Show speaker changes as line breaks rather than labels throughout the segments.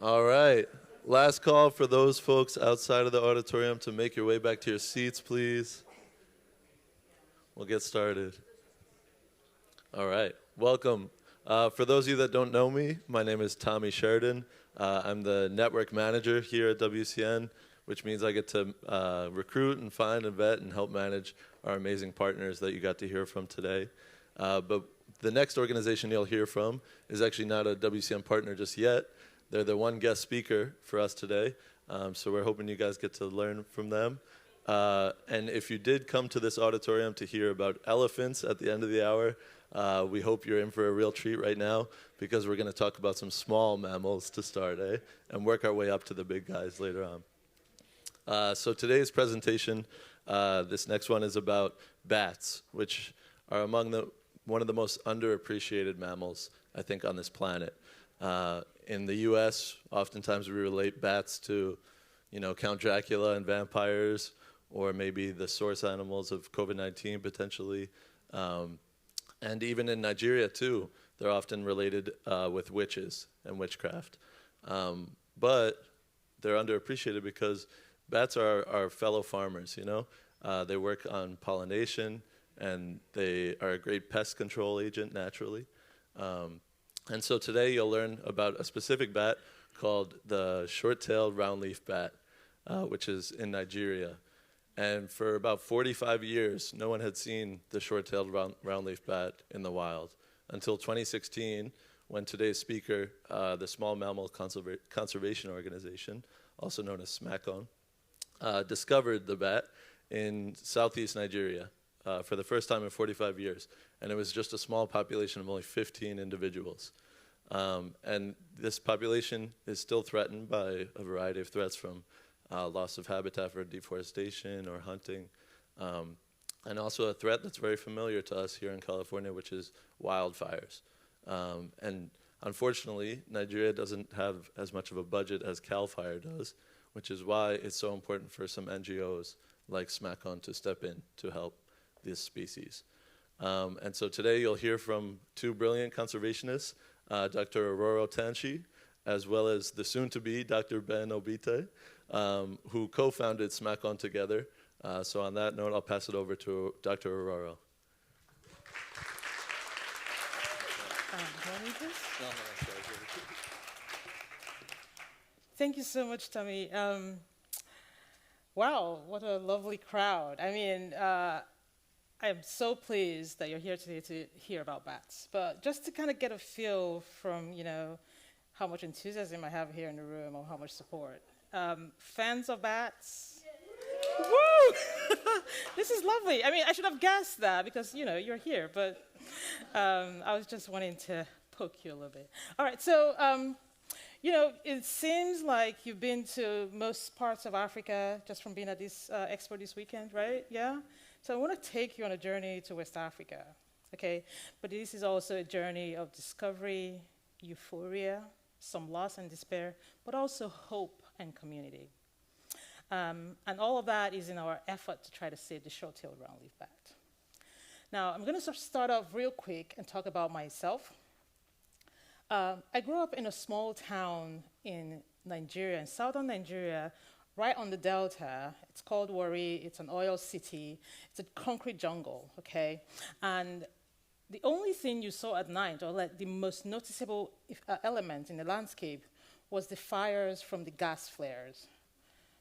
All right. Last call for those folks outside of the auditorium to make your way back to your seats, please. We'll get started. All right. Welcome. For those of you that don't know me, my name is Tommy Sheridan. I'm the network manager here at WCN, which means I get to recruit and find and vet and help manage our amazing partners that you got to hear from today. But the next organization you'll hear from is actually not a WCN partner just yet. They're the one guest speaker for us today, so we're hoping you guys get to learn from them. And if you did come to this auditorium to hear about elephants at the end of the hour, we hope you're in for a real treat right now, because we're going to talk about some small mammals to start, and work our way up to the big guys later on. So today's presentation, this next one is about bats, which are among one of the most underappreciated mammals, I think, on this planet. In the U.S., oftentimes we relate bats to, Count Dracula and vampires, or maybe the source animals of COVID-19 potentially. And even in Nigeria, too, they're often related with witches and witchcraft. But they're underappreciated because bats are our fellow farmers, They work on pollination, and they are a great pest control agent naturally. And so today you'll learn about a specific bat called the short-tailed roundleaf bat, which is in Nigeria. And for about 45 years, no one had seen the short-tailed roundleaf bat in the wild until 2016, when today's speaker, the Small Mammal Conservation Organization, also known as SMACON, discovered the bat in southeast Nigeria for the first time in 45 years. And it was just a small population of only 15 individuals. And this population is still threatened by a variety of threats, from loss of habitat for deforestation or hunting, and also a threat that's very familiar to us here in California, which is wildfires. And unfortunately, Nigeria doesn't have as much of a budget as CAL FIRE does, which is why it's so important for some NGOs like SMACON to step in to help this species. And so today you'll hear from two brilliant conservationists, Dr. Aurora Tanshi, as well as the soon-to-be Dr. Ben Obite, who co-founded SMACON together. So on that note, I'll pass it over to Dr. Aurora.
Thank you so much, Tommy. Wow, what a lovely crowd. I mean, I am so pleased that you're here today to hear about bats. But just to kind of get a feel from, how much enthusiasm I have here in the room, or how much support. Fans of bats? Woo! This is lovely. I mean, I should have guessed that because, you're here. But I was just wanting to poke you a little bit. All right, so, it seems like you've been to most parts of Africa just from being at this Expo this weekend, right? Yeah? So I want to take you on a journey to West Africa, okay? But this is also a journey of discovery, euphoria, some loss and despair, but also hope and community. And all of that is in our effort to try to save the short-tailed roundleaf bat. Now, I'm going to start off real quick and talk about myself. I grew up in a small town in Nigeria, in southern Nigeria, right on the delta. It's called Warri. It's an oil city. It's a concrete jungle, okay? And the only thing you saw at night, or like the most noticeable element in the landscape, was the fires from the gas flares.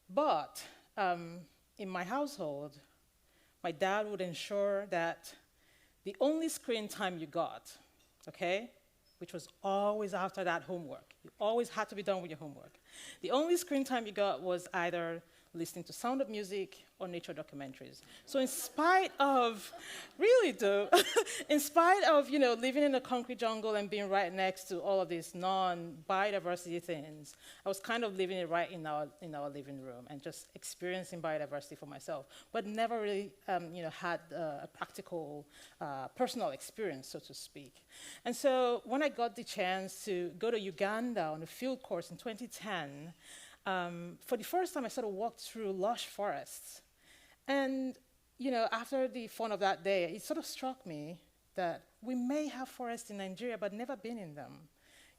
But in my household, my dad would ensure that the only screen time you got, okay, which was always after that homework. You always had to be done with your homework. The only screen time you got was either listening to Sound of Music or nature documentaries. So in spite of, really though, in spite of, living in a concrete jungle and being right next to all of these non-biodiversity things, I was kind of living it right in our living room and just experiencing biodiversity for myself, but never really, had a practical, personal experience, so to speak. And so when I got the chance to go to Uganda on a field course in 2010, for the first time, I sort of walked through lush forests. And, after the fun of that day, it sort of struck me that we may have forests in Nigeria, but never been in them.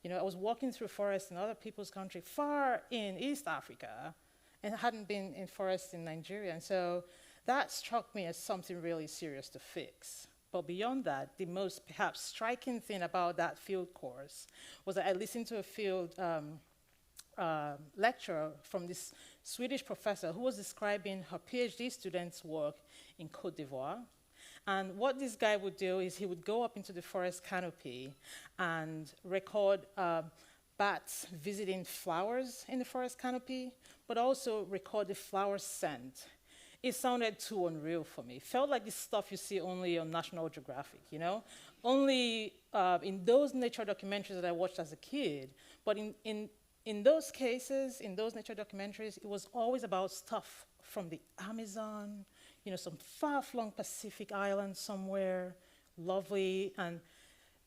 I was walking through forests in other people's country, far in East Africa, and hadn't been in forests in Nigeria. And so that struck me as something really serious to fix. But beyond that, the most perhaps striking thing about that field course was that I listened to a field lecture from this Swedish professor who was describing her PhD students' work in Cote d'Ivoire. And what this guy would do is he would go up into the forest canopy and record bats visiting flowers in the forest canopy, but also record the flower scent. It sounded too unreal for me. It felt like this stuff you see only on National Geographic, Only in those nature documentaries that I watched as a kid. But in those cases, in those nature documentaries, it was always about stuff from the Amazon, some far-flung Pacific island somewhere, lovely. And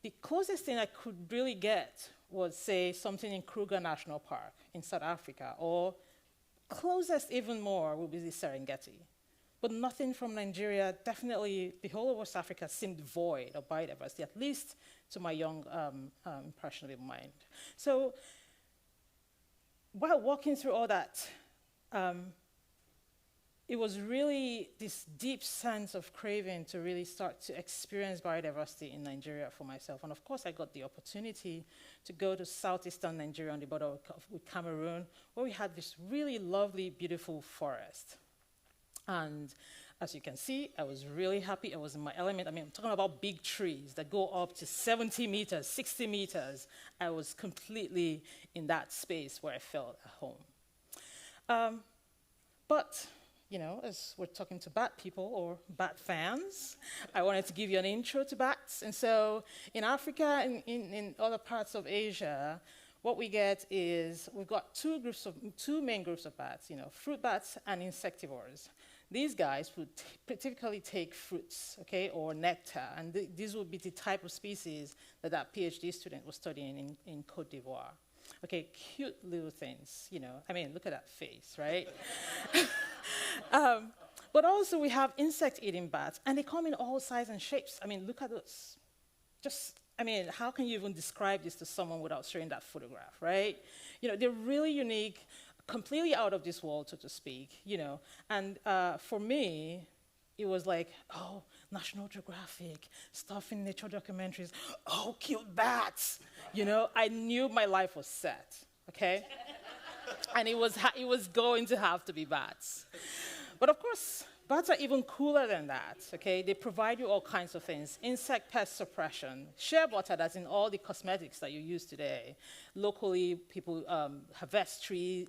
the closest thing I could really get was, say, something in Kruger National Park in South Africa, or closest even more would be the Serengeti. But nothing from Nigeria. Definitely the whole of West Africa seemed void of biodiversity, at least to my young impressionable mind. So while walking through all that, it was really this deep sense of craving to really start to experience biodiversity in Nigeria for myself. And of course, I got the opportunity to go to southeastern Nigeria on the border with Cameroon, where we had this really lovely, beautiful forest. And as you can see, I was really happy. I was in my element. I mean, I'm talking about big trees that go up to 70 meters, 60 meters. I was completely in that space where I felt at home. But as we're talking to bat people or bat fans, I wanted to give you an intro to bats. And so in Africa and in other parts of Asia, what we get is we've got two main groups of bats, fruit bats and insectivores. These guys would typically take fruits, or nectar, and these would be the type of species that PhD student was studying in Cote d'Ivoire. Okay, cute little things, I mean, look at that face, right? But also we have insect-eating bats, and they come in all sizes and shapes. I mean, look at this. How can you even describe this to someone without showing that photograph, right? They're really unique, completely out of this world, so to speak, And for me, it was like, oh, National Geographic, stuff in nature documentaries, oh, cute bats. I knew my life was set, okay? And it was going to have to be bats. But of course, bats are even cooler than that, okay? They provide you all kinds of things. Insect pest suppression, shea butter that's in all the cosmetics that you use today. Locally, people harvest tree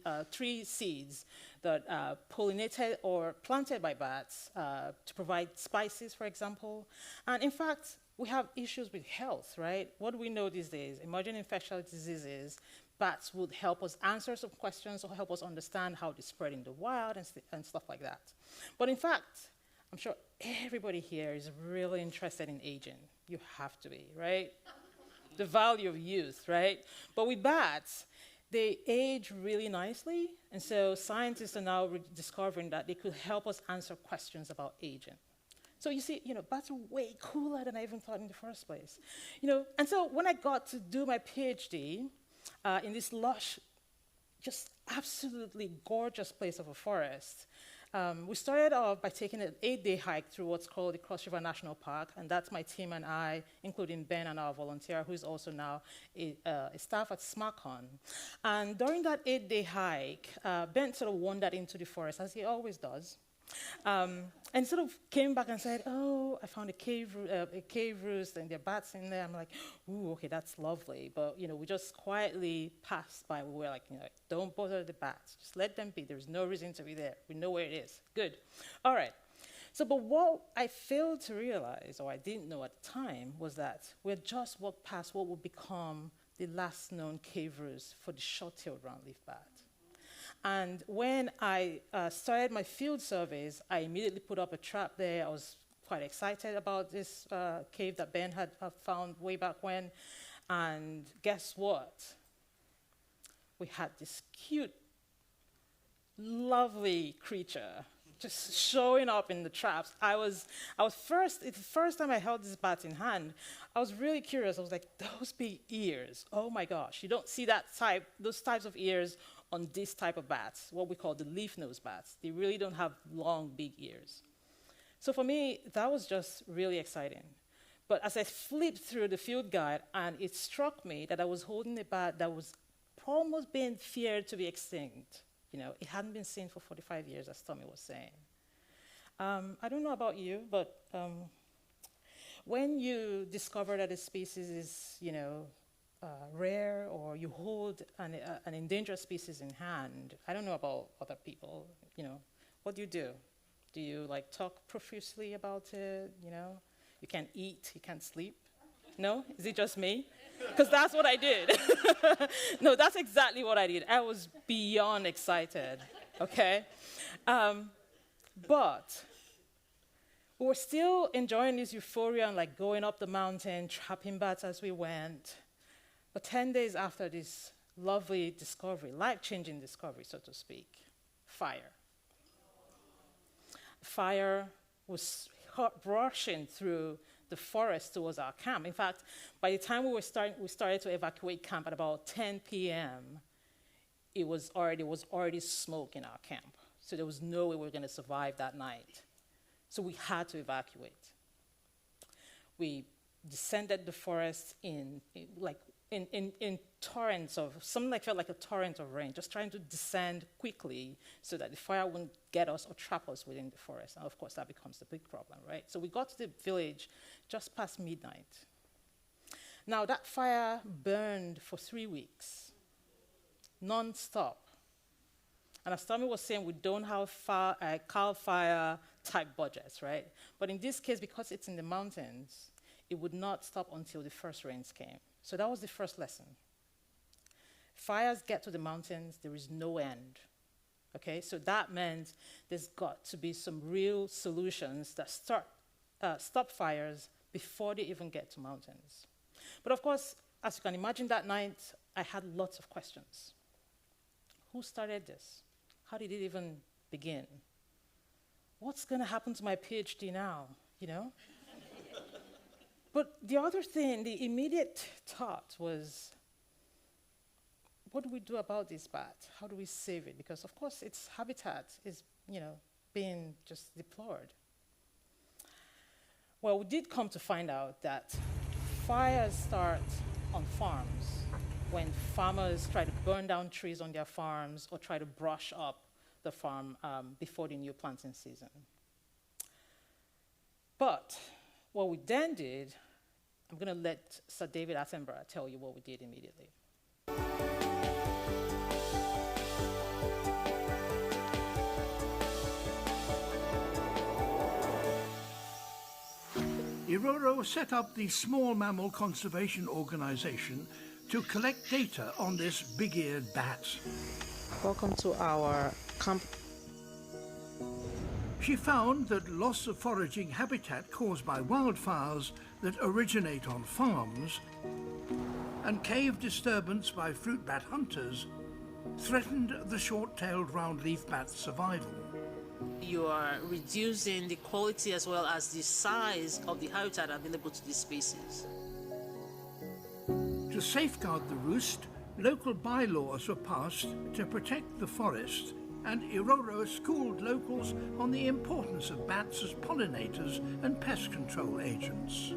seeds that are pollinated or planted by bats to provide spices, for example. And in fact, we have issues with health, right? What do we know these days? Emerging infectious diseases. Bats would help us answer some questions or help us understand how they spread in the wild and stuff like that. But in fact, I'm sure everybody here is really interested in aging. You have to be, right? The value of youth, right? But with bats, they age really nicely, and so scientists are now discovering that they could help us answer questions about aging. So you see, bats are way cooler than I even thought in the first place. And so when I got to do my PhD, in this lush, just absolutely gorgeous place of a forest. We started off by taking an 8-day hike through what's called the Cross River National Park, and that's my team and I, including Ben and our volunteer, who is also now a staff at SMACON. And during that 8-day hike, Ben sort of wandered into the forest, as he always does, and sort of came back and said, oh, I found a cave roost, and there are bats in there. I'm like, ooh, okay, that's lovely. But, we just quietly passed by. We were like, don't bother the bats. Just let them be. There's no reason to be there. We know where it is. Good. All right. So, but what I failed to realize, or I didn't know at the time, was that we had just walked past what would become the last known cave roost for the short-tailed roundleaf bat. And when I started my field surveys, I immediately put up a trap there. I was quite excited about this cave that Ben had found way back when. And guess what? We had this cute, lovely creature just showing up in the traps. It's the first time I held this bat in hand. I was really curious. I was like, those big ears, oh my gosh. You don't see those types of ears on this type of bats, what we call the leaf-nosed bats. They really don't have long, big ears. So for me, that was just really exciting. But as I flipped through the field guide, and it struck me that I was holding a bat that was almost being feared to be extinct. It hadn't been seen for 45 years, as Tommy was saying. I don't know about you, but when you discover that a species is, rare, or you hold an endangered species in hand, I don't know about other people, what do? Do you talk profusely about it? You can't eat, you can't sleep? No? Is it just me? Because that's what I did. No, that's exactly what I did. I was beyond excited, okay? But we were still enjoying this euphoria and going up the mountain, trapping bats as we went. But 10 days after this lovely discovery, life-changing discovery, so to speak, fire. Fire was rushing through the forest towards our camp. In fact, by the time we started to evacuate camp at about 10 p.m., it was already smoke in our camp. So there was no way we were going to survive that night. So we had to evacuate. We descended the forest in torrents of, something felt like a torrent of rain, just trying to descend quickly so that the fire wouldn't get us or trap us within the forest. And of course, that becomes the big problem, right? So we got to the village just past midnight. Now, that fire burned for 3 weeks, non-stop. And as Tommy was saying, we don't have CAL FIRE type budgets, right? But in this case, because it's in the mountains, it would not stop until the first rains came. So that was the first lesson. Fires get to the mountains, there is no end. Okay, so that meant there's got to be some real solutions that stop fires before they even get to mountains. But of course, as you can imagine, that night, I had lots of questions. Who started this? How did it even begin? What's going to happen to my PhD now, But the other thing, the immediate thought was, what do we do about this bat? How do we save it? Because, of course, its habitat is, being just deplored. Well, we did come to find out that fires start on farms when farmers try to burn down trees on their farms or try to brush up the farm before the new planting season. But what we then did, I'm going to let Sir David Attenborough tell you what we did immediately.
Iroro set up the Small Mammal Conservation Organization to collect data on this big-eared bat.
Welcome to our camp.
She found that loss of foraging habitat caused by wildfires that originate on farms and cave disturbance by fruit bat hunters threatened the short-tailed roundleaf bat's survival.
You are reducing the quality as well as the size of the habitat available to these species.
To safeguard the roost, local bylaws were passed to protect the forest, and Iroro schooled locals on the importance of bats as pollinators and pest control agents.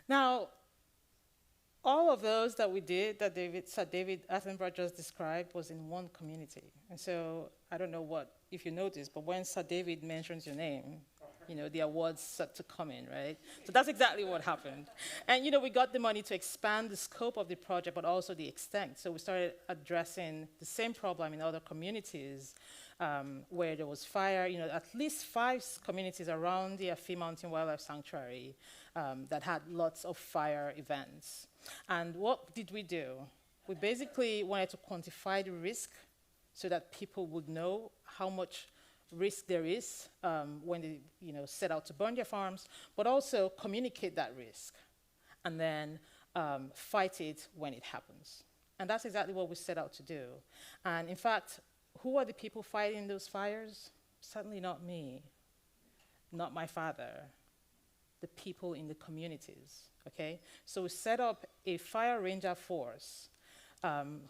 Now, all of those that we did, that Sir David Attenborough just described, was in one community. And so, I don't know if you noticed, but when Sir David mentions your name, the awards start to come in, right? So that's exactly what happened. And, we got the money to expand the scope of the project, but also the extent. So we started addressing the same problem in other communities where there was fire. At least 5 communities around the Afi Mountain Wildlife Sanctuary that had lots of fire events. And what did we do? We basically wanted to quantify the risk so that people would know how much risk there is when they set out to burn their farms, but also communicate that risk and then fight it when it happens. And that's exactly what we set out to do. And in fact, who are the people fighting those fires? Certainly not me, not my father, the people in the communities, okay? So we set up a fire ranger force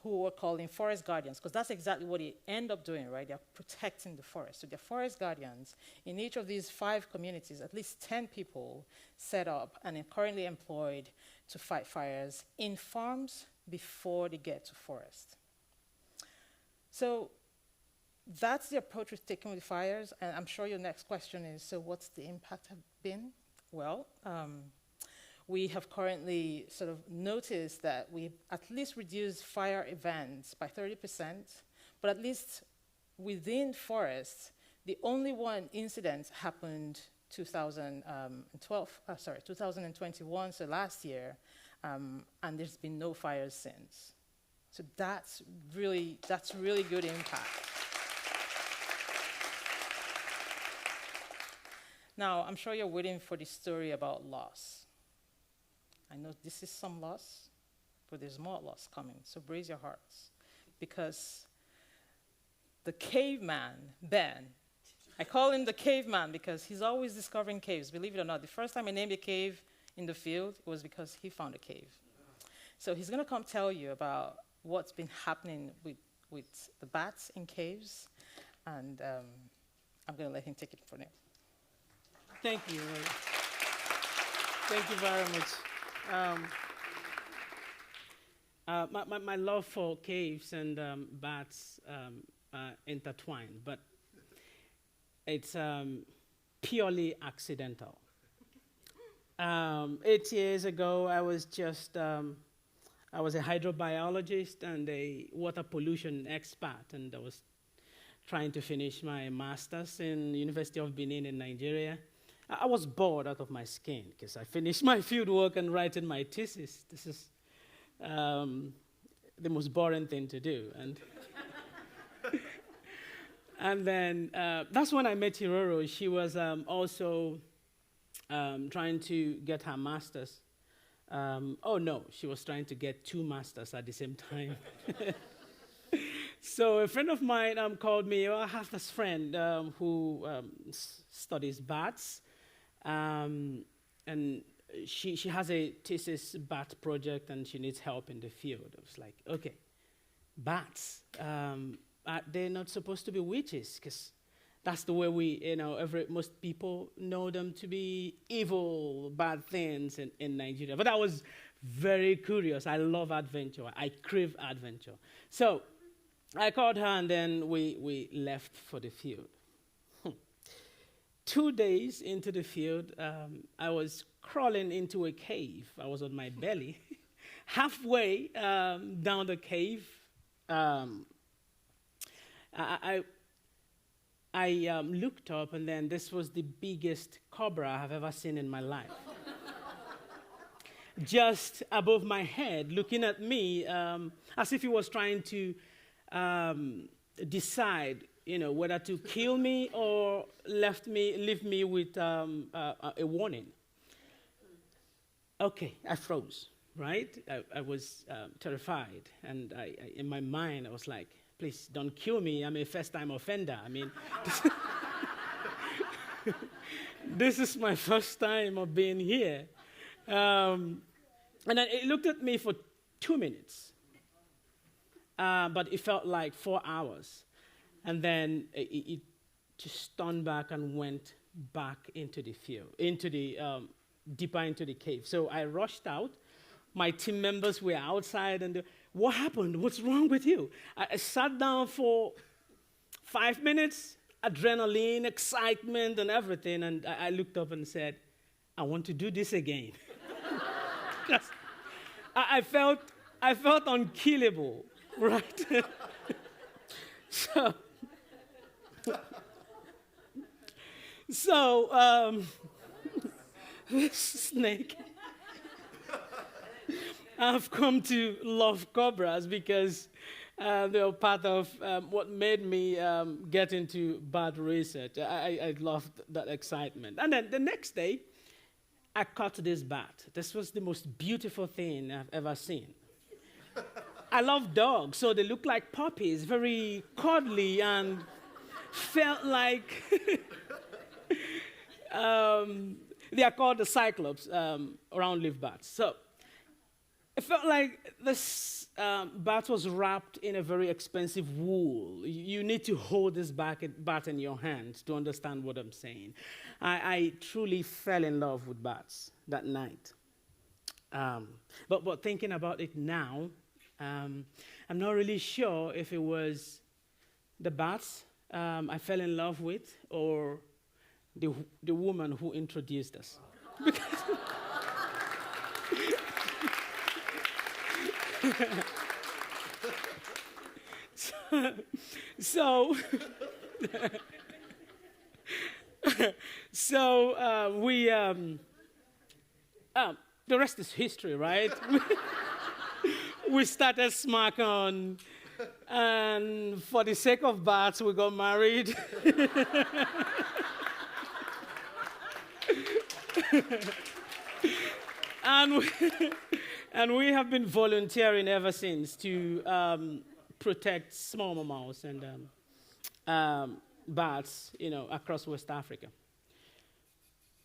who we're calling forest guardians, because that's exactly what they end up doing, right? They're protecting the forest. So they're forest guardians. In each of these 5 communities, at least 10 people set up and are currently employed to fight fires in farms before they get to forest. So that's the approach we've taken with fires, and I'm sure your next question is, so what's the impact have been? Well, we have currently sort of noticed that we've at least reduced fire events by 30%, but at least within forests, the only one incident happened 2021, so last year, and there's been no fires since. So that's really good impact. Now, I'm sure you're waiting for the story about loss. I know this is some loss, but there's more loss coming, so brace your hearts. Because the caveman, Ben, I call him the caveman because he's always discovering caves, believe it or not. The first time I named a cave in the field was because he found a cave. So he's gonna come tell you about what's been happening with the bats in caves, and I'm gonna let him take it from there.
Thank you. Thank you very much. My love for caves and bats are intertwined, but it's purely accidental. 8 years ago, I was a hydrobiologist and a water pollution expert, and I was trying to finish my master's in University of Benin in Nigeria. I was bored out of my skin because I finished my field work and writing my thesis. This is the most boring thing to do. And then that's when I met Hiroro. She was also trying to get her master's. She was trying to get 2 masters at the same time. So a friend of mine called me. I have this friend who studies bats. And she has a thesis bat project and she needs help in the field. I was like, okay, bats, they're not supposed to be witches because that's the way most people know them to be evil, bad things in Nigeria. But I was very curious. I love adventure. I crave adventure. So I called her and then we left for the field. 2 days into the field, I was crawling into a cave. I was on my belly. Halfway down the cave, I looked up, and then this was the biggest cobra I've ever seen in my life. Just above my head, looking at me, as if he was trying to decide whether to kill me or leave me with a warning. Okay, I froze, right? I was terrified, and in my mind, I was like, please don't kill me. I'm a first-time offender. I mean, this is my first time of being here. And then it looked at me for 2 minutes, but it felt like 4 hours. And then it just turned back and went back into the field, deeper into the cave. So I rushed out. My team members were outside, and what happened? What's wrong with you? I sat down for 5 minutes, adrenaline, excitement, and everything, and I looked up and said, I want to do this again. I felt unkillable, right? So this snake, I've come to love cobras because they're part of what made me get into bat research. I loved that excitement. And then the next day, I caught this bat. This was the most beautiful thing I've ever seen. I love dogs, so they look like puppies, very cuddly, and felt like they are called the cyclops, roundleaf bats. So it felt like this bat was wrapped in a very expensive wool. You need to hold this bat in your hands to understand what I'm saying. I truly fell in love with bats that night. But thinking about it now, I'm not really sure if it was the bats I fell in love with or the woman who introduced us. So we the rest is history, right? We started SMACON, and for the sake of bats, we got married. And we have been volunteering ever since to protect small mammals and bats, across West Africa.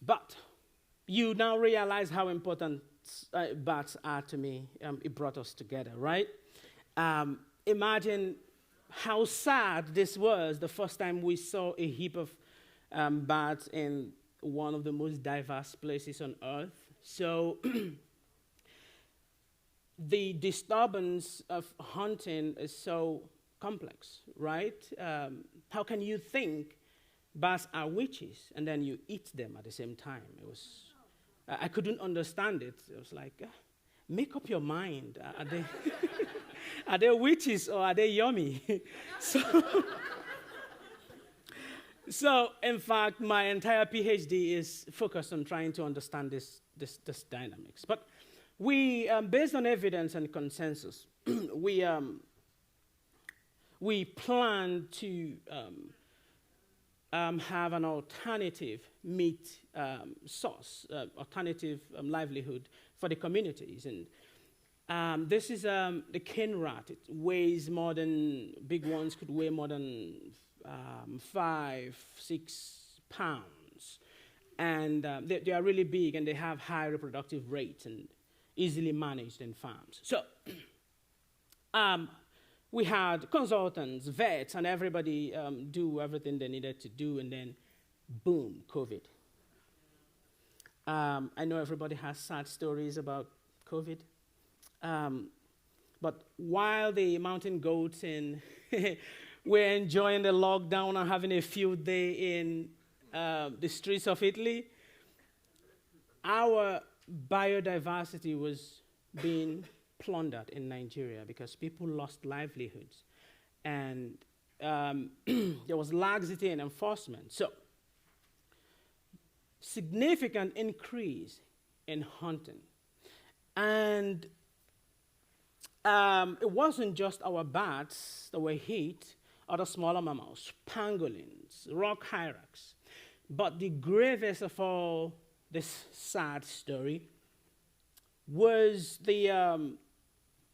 But you now realize how important bats are to me. It brought us together, right? Imagine how sad this was the first time we saw a heap of bats in one of the most diverse places on Earth. So the disturbance of hunting is so complex, right? How can you think bats are witches and then you eat them at the same time? I couldn't understand it. It was like, make up your mind. Are they, are they witches or are they yummy? So, in fact, my entire PhD is focused on trying to understand this dynamics. But we, based on evidence and consensus, we plan to have an alternative meat source, alternative livelihood for the communities. And this is the cane rat. It weighs more than, big ones could weigh more than 5-6 pounds. And they are really big, and they have high reproductive rates and easily managed in farms. So we had consultants, vets, and everybody do everything they needed to do, and then boom, COVID. I know everybody has sad stories about COVID. But while the mountain goats and we're enjoying the lockdown and having a field day in the streets of Italy, our biodiversity was being plundered in Nigeria because people lost livelihoods. And there was laxity in enforcement. So, significant increase in hunting. And it wasn't just our bats that were hit, other smaller mammals, pangolins, rock hyrax. But the gravest of all this sad story was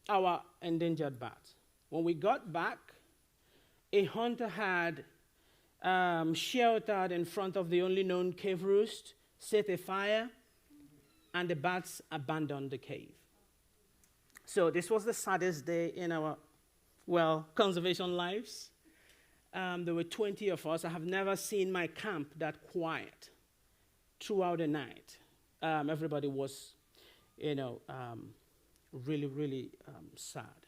our endangered bats. When we got back, a hunter had sheltered in front of the only known cave roost, set a fire, and the bats abandoned the cave. So this was the saddest day in our, conservation lives. There were 20 of us. I have never seen my camp that quiet throughout the night. Everybody was, really, really sad.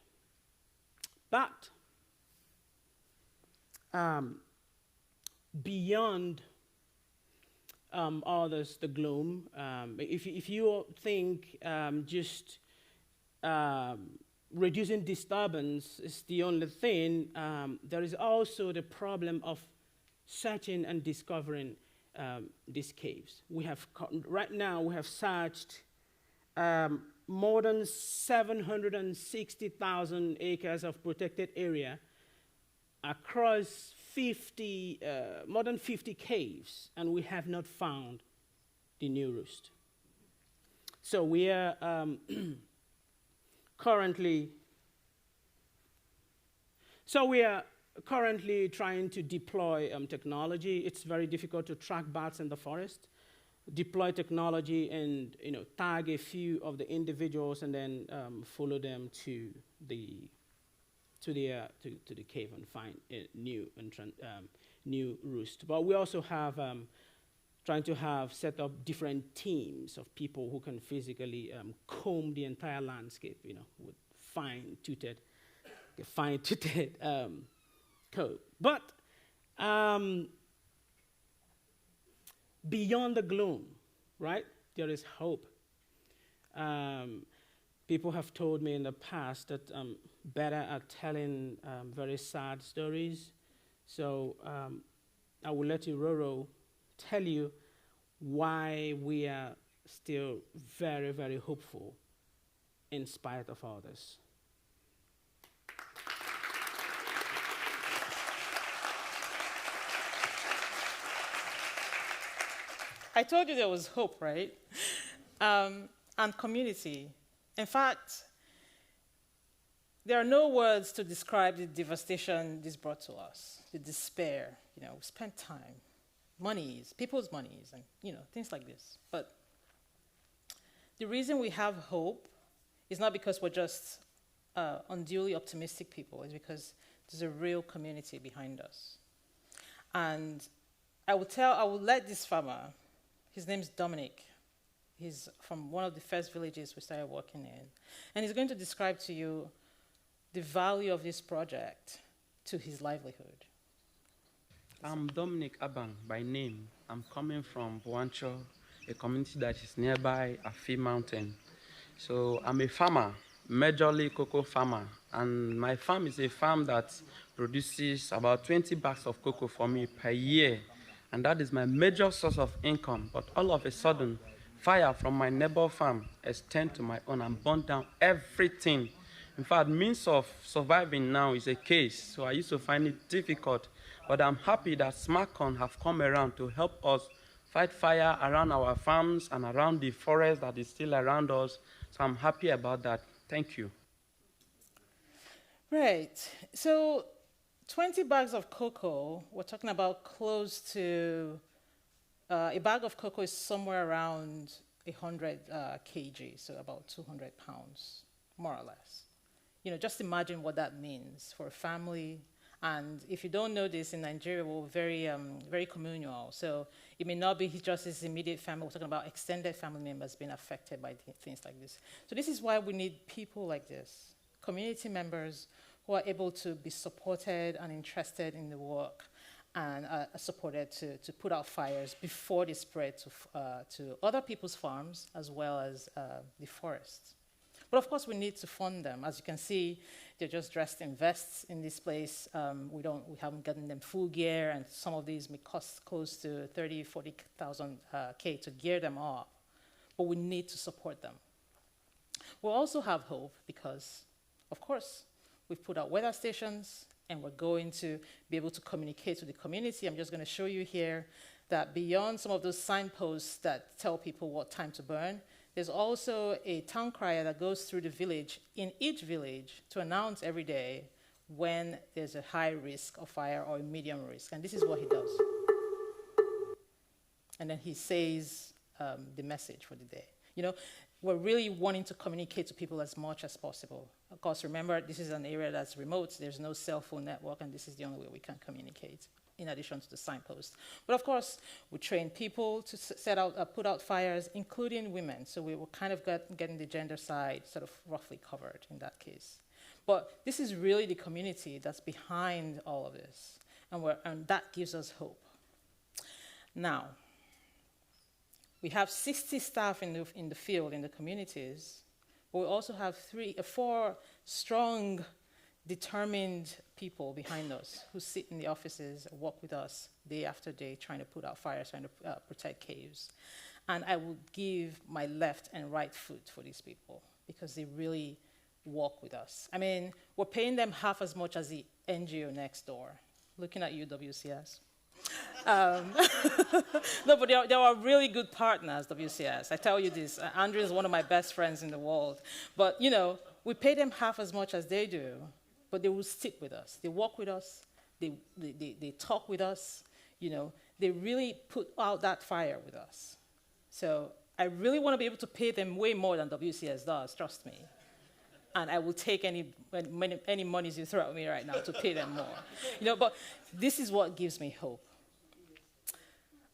But beyond all this, the gloom, if you think just reducing disturbance is the only thing, there is also the problem of searching and discovering these caves. Right now we have searched more than 760,000 acres of protected area across more than 50 caves, and we have not found the new roost. So we are currently So we are currently trying to deploy technology. It's very difficult to track bats in the forest. Deploy technology and tag a few of the individuals and then follow them to the cave and find a new roost. But we also have trying to set up different teams of people who can physically comb the entire landscape, with fine-toothed comb. But beyond the gloom, right, there is hope. People have told me in the past that I'm better at telling very sad stories. So I will let you, Roro, tell you why we are still very, very hopeful in spite of all this.
I told you there was hope, right? And community. In fact, there are no words to describe the devastation this brought to us, the despair. We spent time, people's monies, and things like this. But the reason we have hope is not because we're just unduly optimistic people. It's because there's a real community behind us. And I will let this farmer. His name's Dominic. He's from one of the first villages we started working in. And he's going to describe to you the value of this project to his livelihood.
I'm Dominic Aban by name. I'm coming from Buancho, a community that is nearby Afi Mountain. So I'm a farmer, majorly cocoa farmer. And my farm is a farm that produces about 20 bags of cocoa for me per year. And that is my major source of income. But all of a sudden, fire from my neighbor farm extended to my own and burned down everything. In fact, means of surviving now is a case, so I used to find it difficult. But I'm happy that SMACON have come around to help us fight fire around our farms and around the forest that is still around us. So I'm happy about that. Thank you.
Right. So 20 bags of cocoa, we're talking about close to, a bag of cocoa is somewhere around 100 kg, so about 200 pounds, more or less. Just imagine what that means for a family. And if you don't know this, in Nigeria, we're very communal. So it may not be just his immediate family. We're talking about extended family members being affected by things like this. So this is why we need people like this, community members who are able to be supported and interested in the work and supported to put out fires before they spread to other people's farms as well as the forests. But of course, we need to fund them. As you can see, they're just dressed in vests in this place. We haven't gotten them full gear, and some of these may cost close to 30,000, 40,000 K to gear them up. But we need to support them. We also have hope because, of course, we've put out weather stations, and we're going to be able to communicate to the community. I'm just going to show you here that beyond some of those signposts that tell people what time to burn, there's also a town crier that goes through the village, in each village, to announce every day when there's a high risk of fire or a medium risk. And this is what he does. And then he says the message for the day. We're really wanting to communicate to people as much as possible. Of course, remember, this is an area that's remote. There's no cell phone network, and this is the only way we can communicate, in addition to the signpost. But of course, we train people to put out fires, including women. So we were kind of getting the gender side sort of roughly covered in that case. But this is really the community that's behind all of this, and that gives us hope. Now, we have 60 staff in the field, in the communities, but we also have 4 strong, determined people behind us who sit in the offices and work with us day after day, trying to put out fires, trying to protect caves. And I will give my left and right foot for these people because they really work with us. I mean, we're paying them half as much as the NGO next door. Looking at you, WCS. No, but they are really good partners, WCS. I tell you this, Andrew is one of my best friends in the world. But, we pay them half as much as they do, but they will stick with us. They walk with us. They talk with us. They really put out that fire with us. So I really want to be able to pay them way more than WCS does, trust me. And I will take any monies you throw at me right now to pay them more. But this is what gives me hope.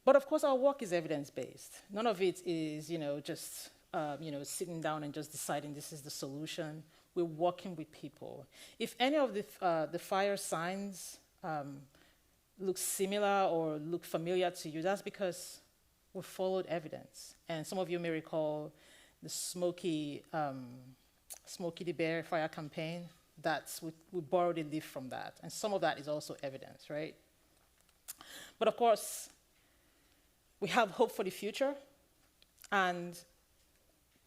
But of course, our work is evidence-based. None of it is, just sitting down and just deciding this is the solution. We're working with people. If any of the fire signs look similar or look familiar to you, that's because we followed evidence. And some of you may recall the Smokey the Bear fire campaign. We borrowed a leaf from that. And some of that is also evidence, right? But of course, we have hope for the future. And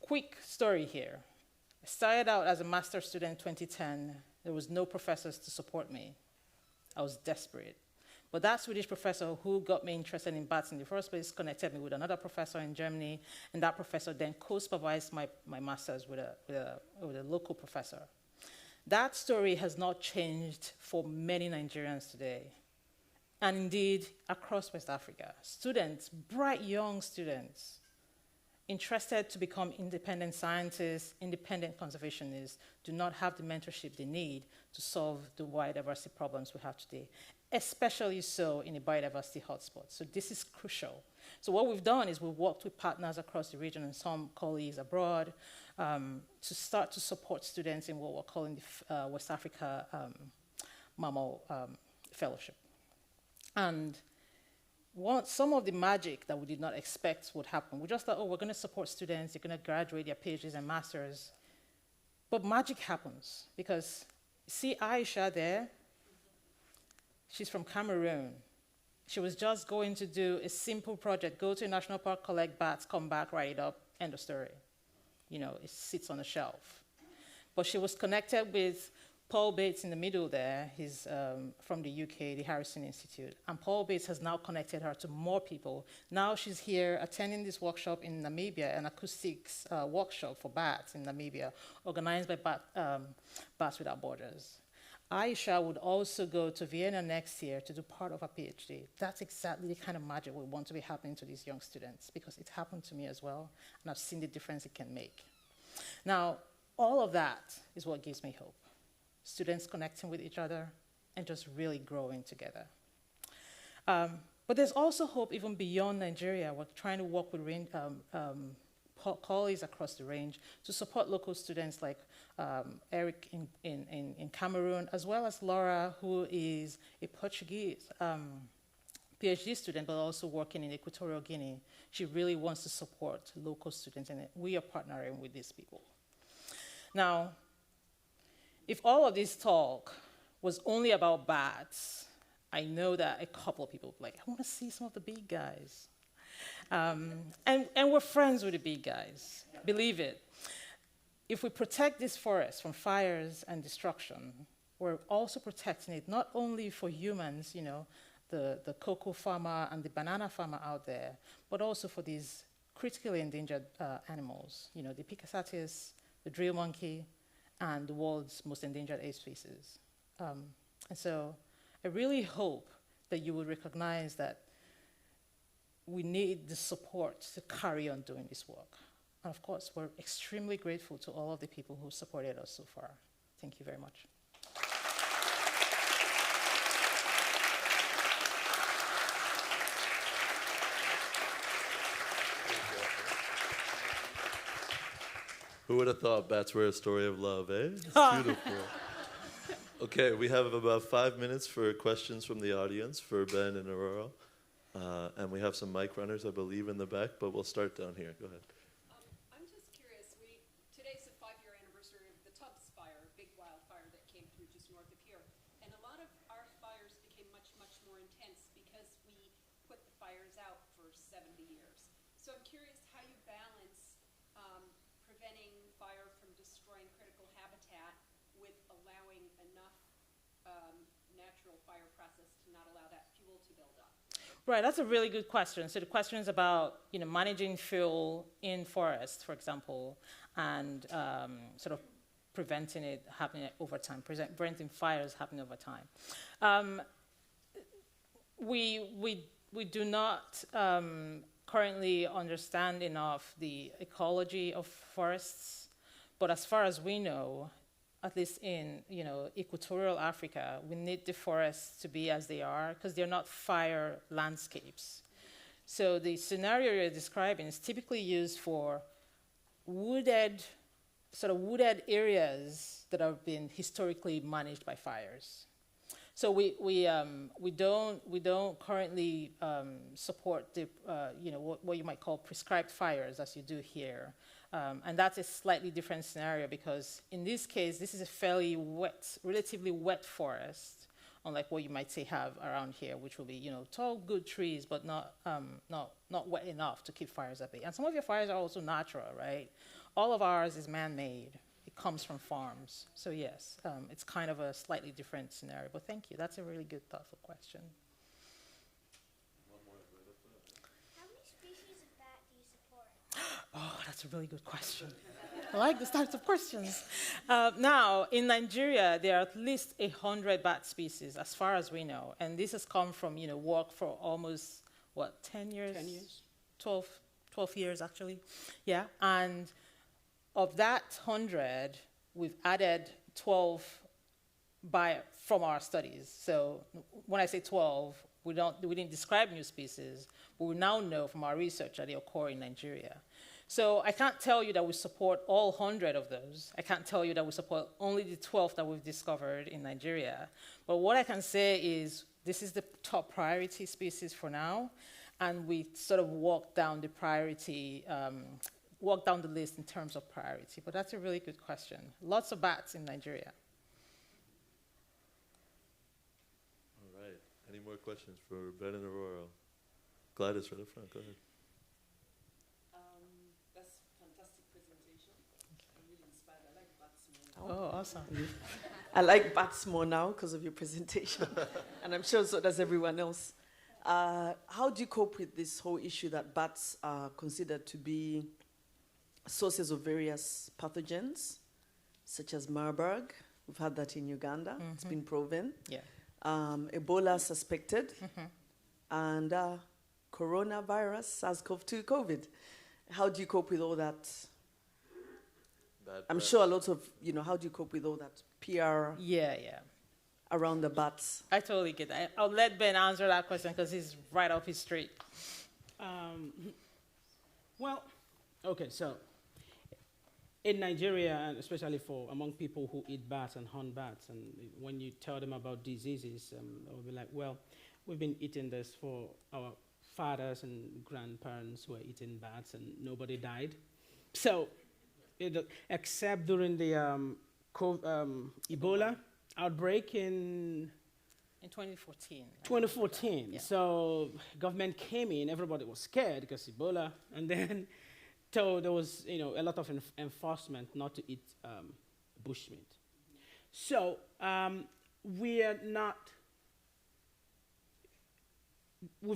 quick story here. I started out as a master's student in 2010. There was no professors to support me. I was desperate. But that Swedish professor who got me interested in bats in the first place connected me with another professor in Germany, and that professor then co-supervised my master's with a local professor. That story has not changed for many Nigerians today, and indeed across West Africa. Students, bright young students, interested to become independent scientists, independent conservationists, do not have the mentorship they need to solve the biodiversity problems we have today, especially so in a biodiversity hotspot. So this is crucial. So what we've done is we've worked with partners across the region and some colleagues abroad to start to support students in what we're calling the West Africa Mammal Fellowship. And some of the magic that we did not expect would happen. We just thought, we're going to support students, they're going to graduate their PhDs and masters. But magic happens because, see Aisha there? She's from Cameroon. She was just going to do a simple project, go to a national park, collect bats, come back, write it up, end of story. It sits on a shelf. But she was connected with Paul Bates in the middle there. He's from the UK, the Harrison Institute. And Paul Bates has now connected her to more people. Now she's here attending this workshop in Namibia, an acoustics workshop for bats in Namibia, organized by Bats Without Borders. Aisha would also go to Vienna next year to do part of her PhD. That's exactly the kind of magic we want to be happening to these young students, because it happened to me as well, and I've seen the difference it can make. Now, all of that is what gives me hope. Students connecting with each other and just really growing together. But there's also hope even beyond Nigeria. We're trying to work with colleagues across the range to support local students like Eric in Cameroon, as well as Laura, who is a Portuguese PhD student, but also working in Equatorial Guinea. She really wants to support local students, and we are partnering with these people. Now, if all of this talk was only about bats, I know that a couple of people would be like, I want to see some of the big guys. And we're friends with the big guys, believe it. If we protect this forest from fires and destruction, we're also protecting it not only for humans, the cocoa farmer and the banana farmer out there, but also for these critically endangered animals, the Picasatis, the drill monkey, and the world's most endangered ape species. And so I really hope that you will recognize that we need the support to carry on doing this work. And of course, we're extremely grateful to all of the people who supported us so far. Thank you very much.
Who would have thought bats were a story of love, eh? It's beautiful. Okay, we have about 5 minutes for questions from the audience for Ben and Aurora. And we have some mic runners, I believe, in the back, but we'll start down here. Go ahead.
I'm just curious. Today's the 5-year anniversary of the Tubbs fire, a big wildfire that came through just north of here. And a lot of our fires became much, much more intense because we put the fires out for 70 years. So I'm curious how you balance preventing fire from destroying critical habitat with allowing enough natural fire process to not allow that fuel to build up.
Right, that's a really good question. So the question is about managing fuel in forests, for example, and sort of preventing it happening over time, preventing fires happening over time. We do not currently understand enough the ecology of forests, but as far as we know, at least in equatorial Africa, we need the forests to be as they are because they're not fire landscapes. So the scenario you're describing is typically used for wooded areas that have been historically managed by fires. So we don't currently support the what you might call prescribed fires as you do here, and that's a slightly different scenario because in this case this is a fairly wet, relatively wet forest, unlike what you might say have around here, which will be tall, good trees, but not wet enough to keep fires at bay. And some of your fires are also natural, right? All of ours is man-made. It comes from farms. So yes, it's kind of a slightly different scenario. But thank you. That's a really good, thoughtful question.
How many species of bat do you support?
Oh, that's a really good question. I like these types of questions. Now, in Nigeria, there are at least 100 bat species, as far as we know. And this has come from work for almost, 10 years?
10 years.
12 years, actually. Yeah, and of that 100, we've added 12 from our studies. So when I say 12, we didn't describe new species, but we now know from our research that they occur in Nigeria. So I can't tell you that we support all 100 of those. I can't tell you that we support only the 12 that we've discovered in Nigeria. But what I can say is this is the top priority species for now, and we sort of walk down the priority, walk down the list in terms of priority. But that's a really good question. Lots of bats in Nigeria.
All right. Any more questions for Ben and Aurora? Gladys, right up front. Go ahead.
That's a fantastic presentation. I'm really inspired. I like bats more.
Oh, awesome.
I like bats more now because of your presentation. And I'm sure so does everyone else. How do you cope with this whole issue that bats are considered to be sources of various pathogens, such as Marburg? We've had that in Uganda. Mm-hmm. It's been proven.
Yeah.
Ebola suspected. Mm-hmm. And coronavirus, SARS-CoV-2, COVID. How do you cope with all that? I'm sure a lot of, how do you cope with all that PR?
Yeah.
Around the bats?
I totally get that. I'll let Ben answer that question because he's right up his street.
Well, okay, so in Nigeria, and especially among people who eat bats and hunt bats, and when you tell them about diseases, they'll be like, well, we've been eating this for our fathers and grandparents who were eating bats and nobody died. So, except during the Ebola outbreak in
2014.
2014.
Yeah.
So government came in, everybody was scared because Ebola, and then so there was a lot of enforcement not to eat bushmeat. So we've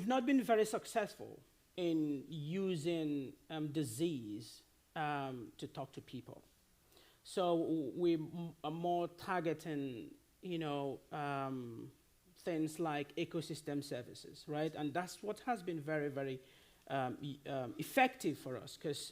not been very successful in using disease to talk to people. So we are more targeting, things like ecosystem services, right? And that's what has been very, very effective for us, because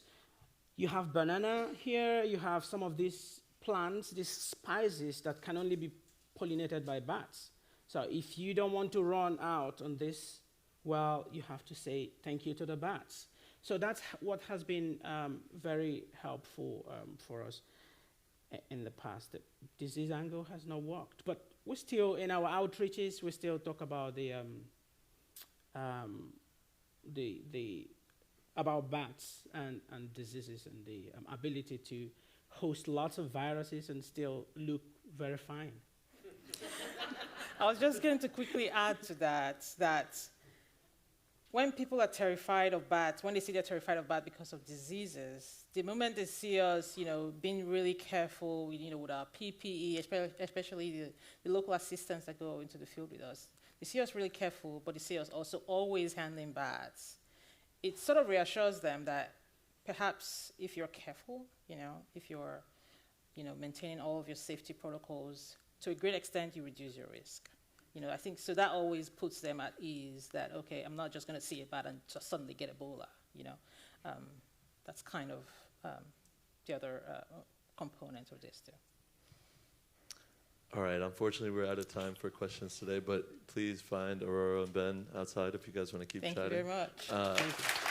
you have banana here, you have some of these plants, these spices that can only be pollinated by bats. So if you don't want to run out on this, well, you have to say thank you to the bats. So that's what has been very helpful for us in the past. The disease angle has not worked, but we still, in our outreaches, we still talk about about bats and diseases and the ability to host lots of viruses and still look very fine.
I was just going to quickly add to that when people are terrified of bats, when they say they're terrified of bats because of diseases, the moment they see us, being really careful, with our PPE, especially the local assistants that go into the field with us, they see us really careful, but they see us also always handling bats. It sort of reassures them that perhaps if you're careful, if you're maintaining all of your safety protocols, to a great extent, you reduce your risk. I think so that always puts them at ease that, okay, I'm not just going to see a bat and just suddenly get Ebola, That's kind of the other component of this too.
All right, unfortunately, we're out of time for questions today, but please find Aurora and Ben outside if you guys want to keep chatting.
Thank you very much.
Thank you.